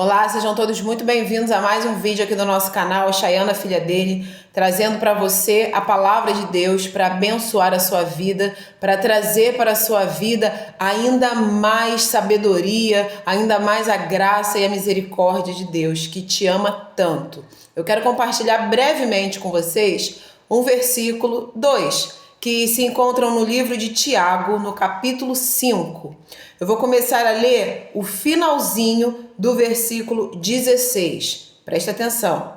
Olá, sejam todos muito bem-vindos a mais um vídeo aqui do nosso canal, Chayana, filha dele, trazendo para você a palavra de Deus para abençoar a sua vida, para trazer para a sua vida ainda mais sabedoria, ainda mais a graça e a misericórdia de Deus, que te ama tanto. Eu quero compartilhar brevemente com vocês um versículo 2, que se encontram no livro de Tiago, no capítulo 5. Eu vou começar a ler o finalzinho do versículo 16. Presta atenção.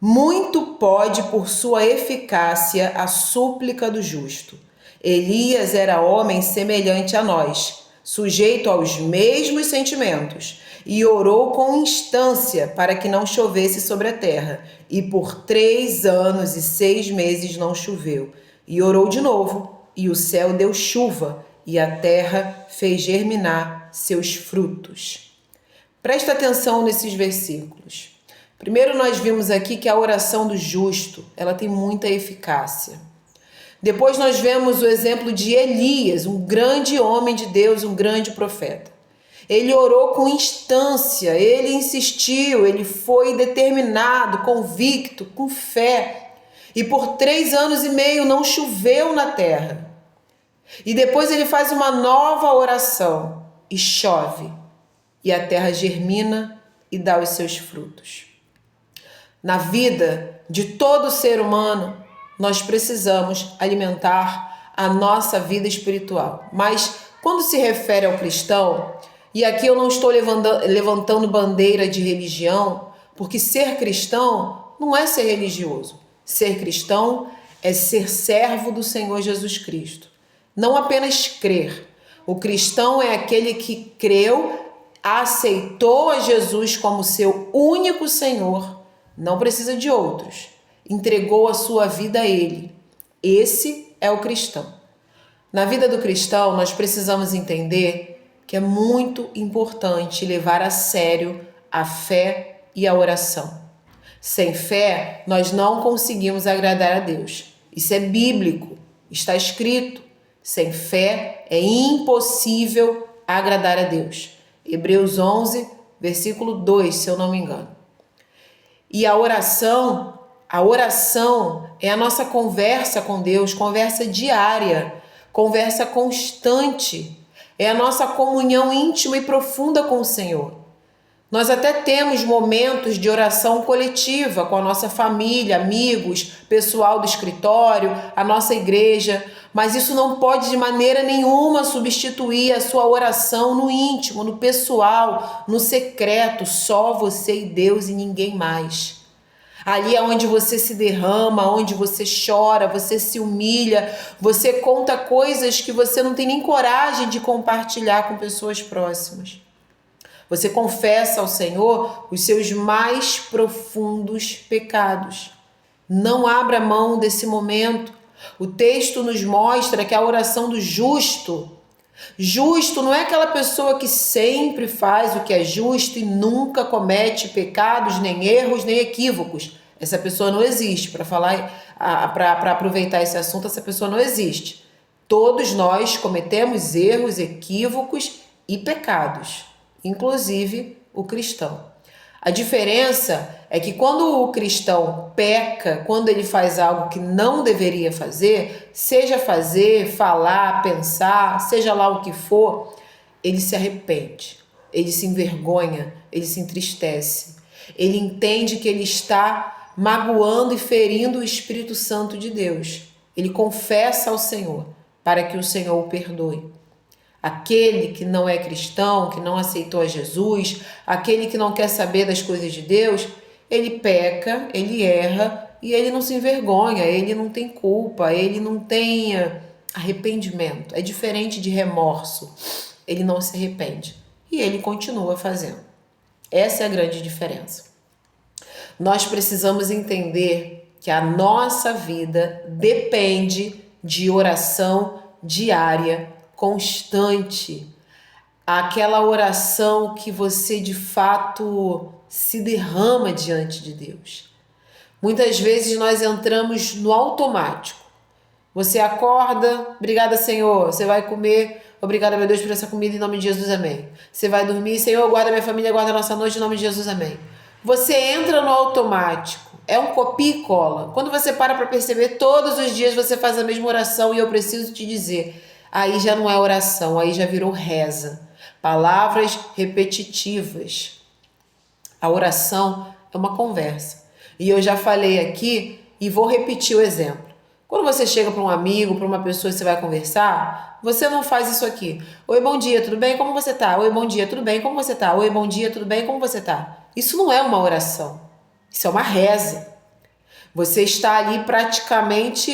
Muito pode por sua eficácia a súplica do justo. Elias era homem semelhante a nós, sujeito aos mesmos sentimentos, e orou com instância para que não chovesse sobre a terra. E por 3 anos e 6 meses não choveu. E orou de novo, e o céu deu chuva, e a terra fez germinar seus frutos. Presta atenção nesses versículos. Primeiro nós vimos aqui que a oração do justo, ela tem muita eficácia. Depois nós vemos o exemplo de Elias, um grande homem de Deus, um grande profeta. Ele orou com instância, ele insistiu, ele foi determinado, convicto, com fé. E por 3 anos e meio não choveu na terra. E depois ele faz uma nova oração e chove. E a terra germina e dá os seus frutos. Na vida de todo ser humano, nós precisamos alimentar a nossa vida espiritual. Mas quando se refere ao cristão, e aqui eu não estou levantando bandeira de religião, porque ser cristão não é ser religioso. Ser cristão é ser servo do Senhor Jesus Cristo. Não apenas crer. O cristão é aquele que creu, aceitou a Jesus como seu único Senhor, não precisa de outros. Entregou a sua vida a Ele. Esse é o cristão. Na vida do cristão, nós precisamos entender que é muito importante levar a sério a fé e a oração. Sem fé, nós não conseguimos agradar a Deus. Isso é bíblico, está escrito. Sem fé é impossível agradar a Deus. Hebreus 11, versículo 2, se eu não me engano. E a oração é a nossa conversa com Deus, conversa diária, conversa constante. É a nossa comunhão íntima e profunda com o Senhor. Nós até temos momentos de oração coletiva com a nossa família, amigos, pessoal do escritório, a nossa igreja, mas isso não pode de maneira nenhuma substituir a sua oração no íntimo, no pessoal, no secreto, só você e Deus e ninguém mais. Ali é onde você se derrama, onde você chora, você se humilha, você conta coisas que você não tem nem coragem de compartilhar com pessoas próximas. Você confessa ao Senhor os seus mais profundos pecados. Não abra mão desse momento. O texto nos mostra que a oração do justo não é aquela pessoa que sempre faz o que é justo e nunca comete pecados, nem erros, nem equívocos. Essa pessoa não existe. Para aproveitar esse assunto, essa pessoa não existe. Todos nós cometemos erros, equívocos e pecados, inclusive o cristão. A diferença é que quando o cristão peca, quando ele faz algo que não deveria fazer, seja fazer, falar, pensar, seja lá o que for, ele se arrepende, ele se envergonha, ele se entristece, ele entende que ele está magoando e ferindo o Espírito Santo de Deus. Ele confessa ao Senhor para que o Senhor o perdoe. Aquele que não é cristão, que não aceitou a Jesus, aquele que não quer saber das coisas de Deus, ele peca, ele erra e ele não se envergonha, ele não tem culpa, ele não tem arrependimento. É diferente de remorso. Ele não se arrepende e ele continua fazendo. Essa é a grande diferença. Nós precisamos entender que a nossa vida depende de oração diária, constante, aquela oração que você de fato se derrama diante de Deus. Muitas vezes nós entramos no automático. Você acorda, obrigada Senhor, você vai comer Obrigada, meu Deus, por essa comida, em nome de Jesus, amém. Você vai dormir, Senhor, guarda minha família, guarda a nossa noite, em nome de Jesus, amém. Você entra no automático, é um copia e cola. Quando você para perceber, todos os dias você faz a mesma oração, e eu preciso te dizer, aí já não é oração, aí já virou reza. Palavras repetitivas. A oração é uma conversa. E eu já falei aqui e vou repetir o exemplo. Quando você chega para um amigo, para uma pessoa que você vai conversar, você não faz isso aqui. Oi, bom dia, tudo bem? Como você tá? Oi, bom dia, tudo bem? Como você tá? Oi, bom dia, tudo bem? Como você tá? Isso não é uma oração. Isso é uma reza. Você está ali praticamente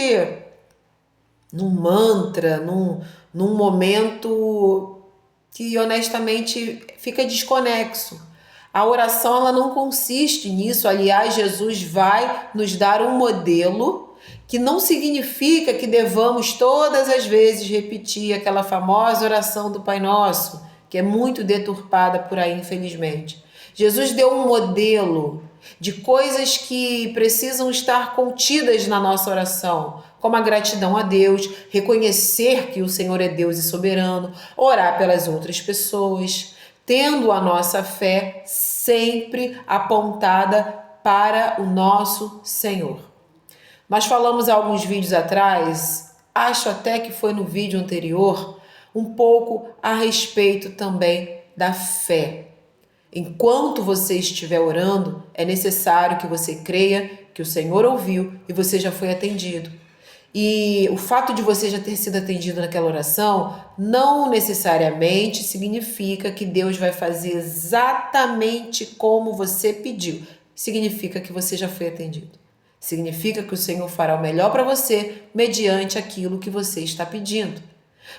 num mantra, num momento que honestamente fica desconexo. A oração ela não consiste nisso. Aliás, Jesus vai nos dar um modelo que não significa que devamos todas as vezes repetir aquela famosa oração do Pai Nosso, que é muito deturpada por aí, infelizmente. Jesus deu um modelo de coisas que precisam estar contidas na nossa oração, como a gratidão a Deus, reconhecer que o Senhor é Deus e soberano, orar pelas outras pessoas, tendo a nossa fé sempre apontada para o nosso Senhor. Nós falamos há alguns vídeos atrás, acho até que foi no vídeo anterior, um pouco a respeito também da fé. Enquanto você estiver orando, é necessário que você creia que o Senhor ouviu e você já foi atendido. E o fato de você já ter sido atendido naquela oração não necessariamente significa que Deus vai fazer exatamente como você pediu. Significa que você já foi atendido. Significa que o Senhor fará o melhor para você mediante aquilo que você está pedindo.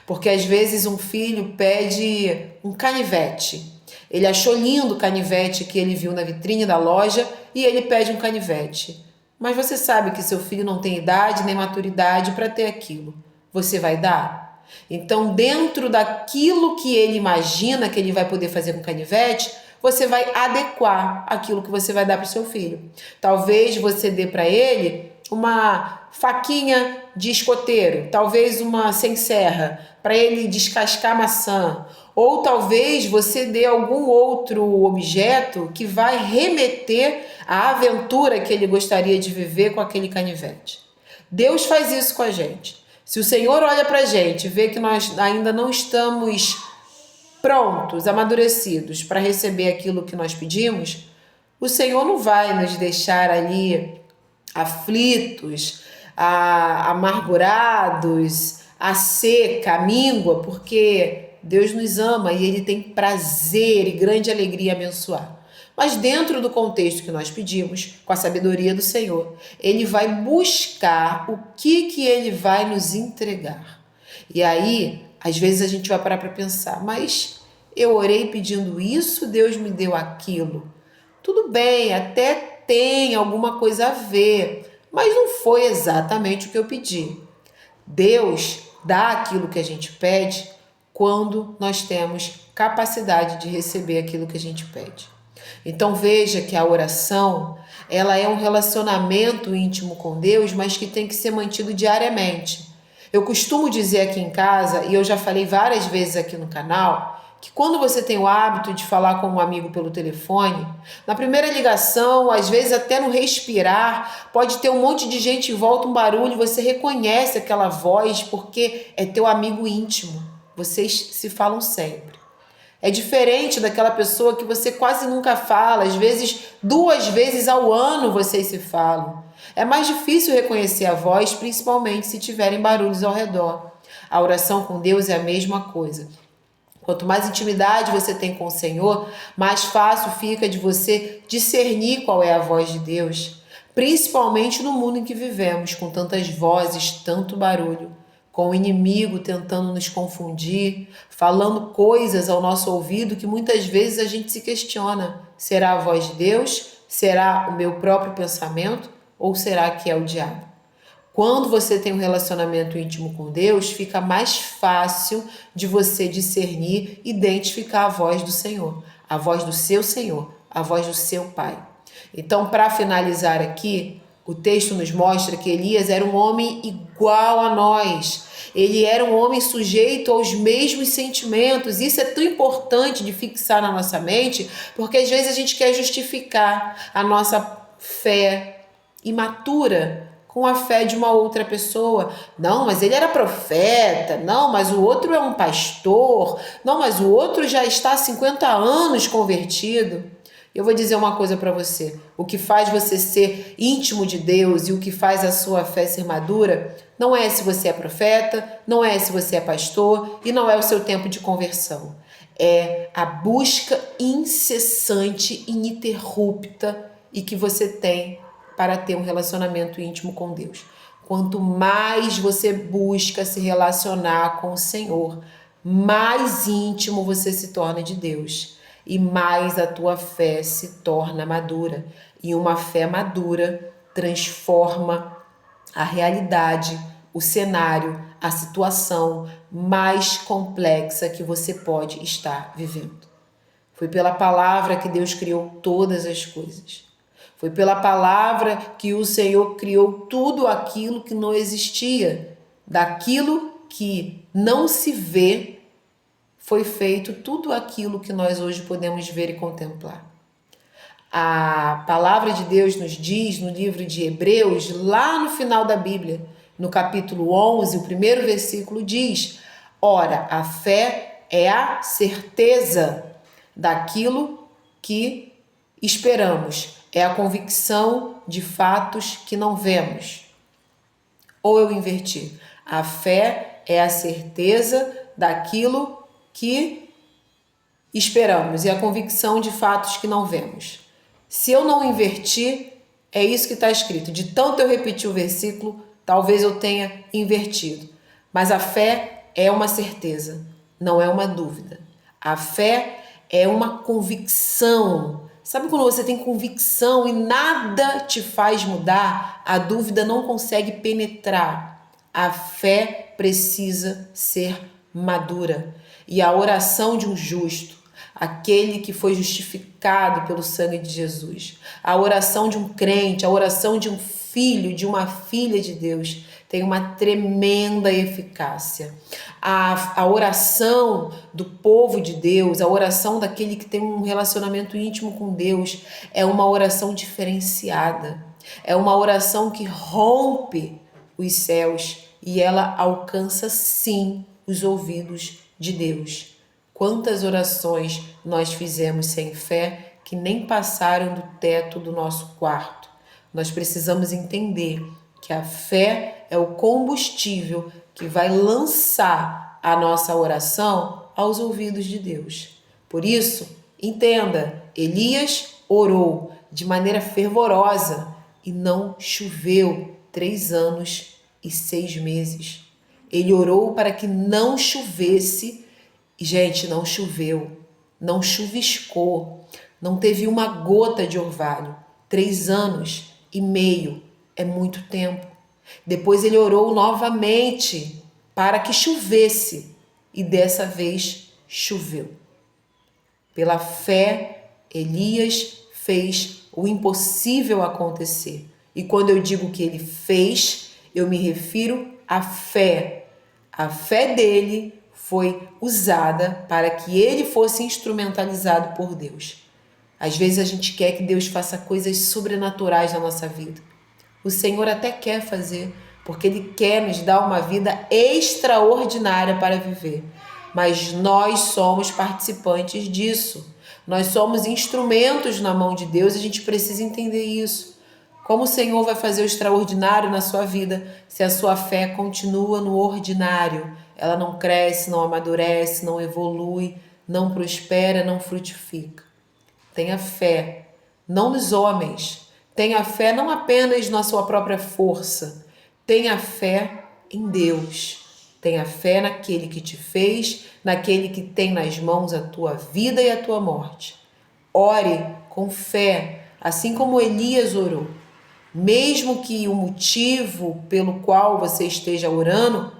Porque às vezes um filho pede um canivete. Ele achou lindo o canivete que ele viu na vitrine da loja e ele pede um canivete. Mas você sabe que seu filho não tem idade nem maturidade para ter aquilo. Você vai dar? Então, dentro daquilo que ele imagina que ele vai poder fazer com o canivete, você vai adequar aquilo que você vai dar para o seu filho. Talvez você dê para ele uma faquinha de escoteiro, talvez uma sem serra, para ele descascar maçã. Ou talvez você dê algum outro objeto que vai remeter à aventura que ele gostaria de viver com aquele canivete. Deus faz isso com a gente. Se o Senhor olha para a gente e vê que nós ainda não estamos prontos, amadurecidos para receber aquilo que nós pedimos, o Senhor não vai nos deixar ali aflitos, amargurados, a seca, a míngua, porque Deus nos ama e Ele tem prazer e grande alegria em abençoar. Mas dentro do contexto que nós pedimos, com a sabedoria do Senhor, Ele vai buscar o que Ele vai nos entregar. E aí, às vezes a gente vai parar para pensar, mas eu orei pedindo isso, Deus me deu aquilo. Tudo bem, até tem alguma coisa a ver, mas não foi exatamente o que eu pedi. Deus dá aquilo que a gente pede quando nós temos capacidade de receber aquilo que a gente pede. Então veja que a oração, ela é um relacionamento íntimo com Deus, mas que tem que ser mantido diariamente. Eu costumo dizer aqui em casa, e eu já falei várias vezes aqui no canal, que quando você tem o hábito de falar com um amigo pelo telefone, na primeira ligação, às vezes até no respirar, pode ter um monte de gente em volta, um barulho, você reconhece aquela voz porque é teu amigo íntimo. Vocês se falam sempre. É diferente daquela pessoa que você quase nunca fala, às vezes 2 vezes ao ano vocês se falam. É mais difícil reconhecer a voz, principalmente se tiverem barulhos ao redor. A oração com Deus é a mesma coisa. Quanto mais intimidade você tem com o Senhor, mais fácil fica de você discernir qual é a voz de Deus, principalmente no mundo em que vivemos, com tantas vozes, tanto barulho, com o inimigo tentando nos confundir, falando coisas ao nosso ouvido que muitas vezes a gente se questiona. Será a voz de Deus? Será o meu próprio pensamento? Ou será que é o diabo? Quando você tem um relacionamento íntimo com Deus, fica mais fácil de você discernir, identificar a voz do Senhor, a voz do seu Senhor, a voz do seu Pai. Então, para finalizar aqui, O texto nos mostra que Elias era um homem igual a nós. Ele era um homem sujeito aos mesmos sentimentos. Isso é tão importante de fixar na nossa mente, porque às vezes a gente quer justificar a nossa fé imatura com a fé de uma outra pessoa. Não, mas ele era profeta. Não, mas o outro é um pastor. Não, mas o outro já está há 50 anos convertido. Eu vou dizer uma coisa para você. O que faz você ser íntimo de Deus e o que faz a sua fé ser madura não é se você é profeta, não é se você é pastor e não é o seu tempo de conversão. É a busca incessante, ininterrupta e que você tem para ter um relacionamento íntimo com Deus. Quanto mais você busca se relacionar com o Senhor, mais íntimo você se torna de Deus. E mais a tua fé se torna madura. E uma fé madura transforma a realidade, o cenário, a situação mais complexa que você pode estar vivendo. Foi pela palavra que Deus criou todas as coisas. Foi pela palavra que o Senhor criou tudo aquilo que não existia. Daquilo que não se vê, foi feito tudo aquilo que nós hoje podemos ver e contemplar. A palavra de Deus nos diz no livro de Hebreus, lá no final da Bíblia, no capítulo 11, o primeiro versículo diz: ora, a fé é a certeza daquilo que esperamos, é a convicção de fatos que não vemos. Ou eu inverti. A fé é a certeza daquilo que esperamos e a convicção de fatos que não vemos. Se eu não invertir, é isso que está escrito. De tanto eu repetir o versículo, talvez eu tenha invertido. Mas a fé é uma certeza, não é uma dúvida. A fé é uma convicção. Sabe quando você tem convicção e nada te faz mudar? A dúvida não consegue penetrar. A fé precisa ser madura. E a oração de um justo, aquele que foi justificado pelo sangue de Jesus, a oração de um crente, a oração de um filho, de uma filha de Deus, tem uma tremenda eficácia. A oração do povo de Deus, a oração daquele que tem um relacionamento íntimo com Deus, é uma oração diferenciada. É uma oração que rompe os céus e ela alcança sim os ouvidos de Deus. Quantas orações nós fizemos sem fé que nem passaram do teto do nosso quarto. Nós precisamos entender que a fé é o combustível que vai lançar a nossa oração aos ouvidos de Deus. Por isso, entenda, Elias orou de maneira fervorosa e não choveu 3 anos e 6 meses. Ele orou para que não chovesse e, gente, não choveu, não chuviscou, não teve uma gota de orvalho. 3 anos e meio é muito tempo. Depois ele orou novamente para que chovesse e dessa vez choveu. Pela fé, Elias fez o impossível acontecer. E quando eu digo que ele fez, eu me refiro à fé. A fé dele foi usada para que ele fosse instrumentalizado por Deus. Às vezes a gente quer que Deus faça coisas sobrenaturais na nossa vida. O Senhor até quer fazer, porque Ele quer nos dar uma vida extraordinária para viver. Mas nós somos participantes disso. Nós somos instrumentos na mão de Deus e a gente precisa entender isso. Como o Senhor vai fazer o extraordinário na sua vida se a sua fé continua no ordinário? Ela não cresce, não amadurece, não evolui, não prospera, não frutifica. Tenha fé, não nos homens. Tenha fé não apenas na sua própria força. Tenha fé em Deus. Tenha fé naquele que te fez, naquele que tem nas mãos a tua vida e a tua morte. Ore com fé, assim como Elias orou. Mesmo que o motivo pelo qual você esteja orando,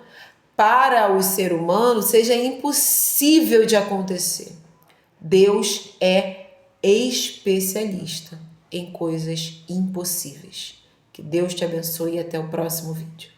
para o ser humano, seja impossível de acontecer. Deus é especialista em coisas impossíveis. Que Deus te abençoe e até o próximo vídeo.